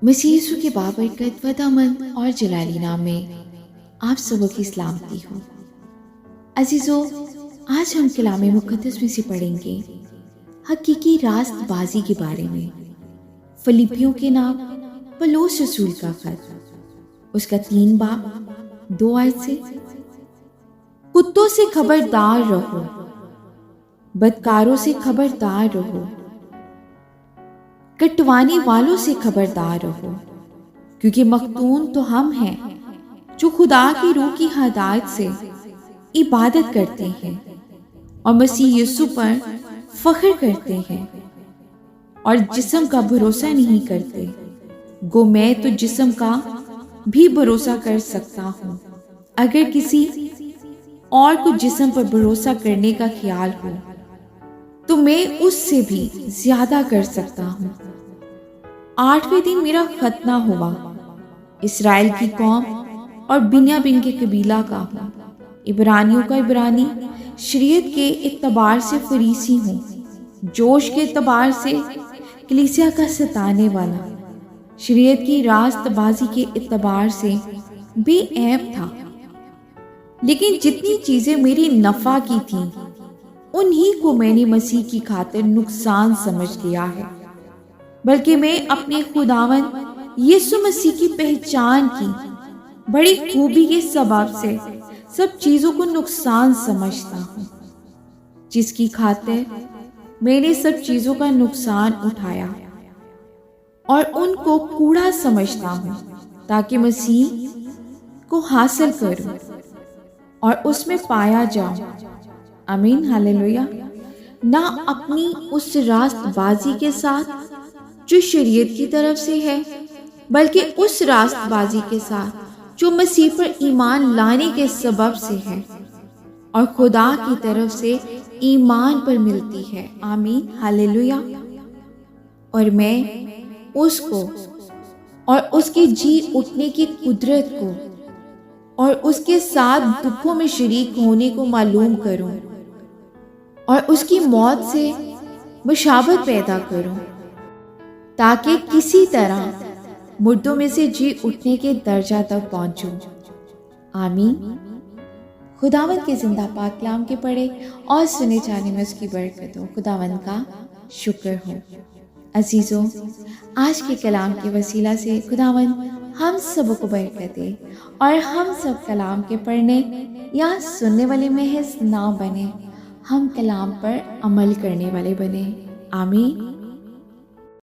مسیح یسوع کے بابرکت ودامند اور جلالی نام میں آپ سبوں کی سلامتی ہو۔ عزیزو، آج ہم کلام مقدس میں سے پڑھیں گے حقیقی راست بازی کے بارے میں۔ فلیپیوں کے نام پولس رسول کا خط، اس کا 3 باب 2 آیت سے: کتوں سے خبردار رہو، بدکاروں سے خبردار رہو، کٹوانے والوں سے خبردار رہو، کیونکہ مختون تو ہم ہیں جو خدا کی روح کی ہدایت سے عبادت کرتے ہیں اور مسیح یسوع پر فخر کرتے ہیں اور جسم کا بھروسہ نہیں کرتے۔ گو میں تو جسم کا بھی بھروسہ کر سکتا ہوں، اگر کسی اور کو جسم پر بھروسہ کرنے کا خیال ہو تو میں اس سے بھی زیادہ کر سکتا ہوں۔ 8ویں دن میرا ختنہ ہوا، اسرائیل کی قوم اور بنیامین کے قبیلہ کا ہوں، عبرانیوں کا عبرانی، شریعت کے اعتبار سے فریسی ہوں، جوش کے اعتبار سے کلیسیا کا ستانے والا، شریعت کی راست بازی کے اعتبار سے بے عیب تھا۔ لیکن جتنی چیزیں میری نفع کی تھیں انہی کو میں نے مسیح کی خاطر نقصان سمجھ لیا ہے، بلکہ میں اپنے خداوند یسوع مسیح کی پہچان کی بڑی خوبی کے سبب سے سب چیزوں کو نقصان سمجھتا ہوں، جس کی خاطر میں نے سب چیزوں کا نقصان اٹھایا اور ان کو کوڑا سمجھتا ہوں، تاکہ مسیح کو حاصل کروں اور اس میں پایا جاؤں۔ آمین، ہاللویہ۔ نہ اپنی اس راست بازی کے ساتھ جو شریعت کی طرف سے ہے، بلکہ اس راست بازی کے ساتھ جو مسیح پر ایمان لانے کے سبب سے ہے اور خدا کی طرف سے ایمان پر ملتی ہے۔ آمین، ہاللویہ۔ اور میں اس کو اور اس کے جی اٹھنے کی قدرت کو اور اس کے ساتھ دکھوں میں شریک ہونے کو معلوم کروں اور اس کی موت سے مشابہت پیدا کروں، تاکہ کسی طرح مردوں میں سے جی اٹھنے کے درجہ تک پہنچوں۔ آمین۔ خداوند کے زندہ پاک کلام کے پڑھے اور سنے جانے میں اس کی برکت ہو۔ خداوند کا شکر ہو۔ عزیزوں، آج کے کلام کے وسیلہ سے خداوند ہم سب کو برکت دے اور ہم سب کلام کے پڑھنے یا سننے والے محض نہ بنے، ہم کلام پر عمل کرنے والے بنے۔ آمین۔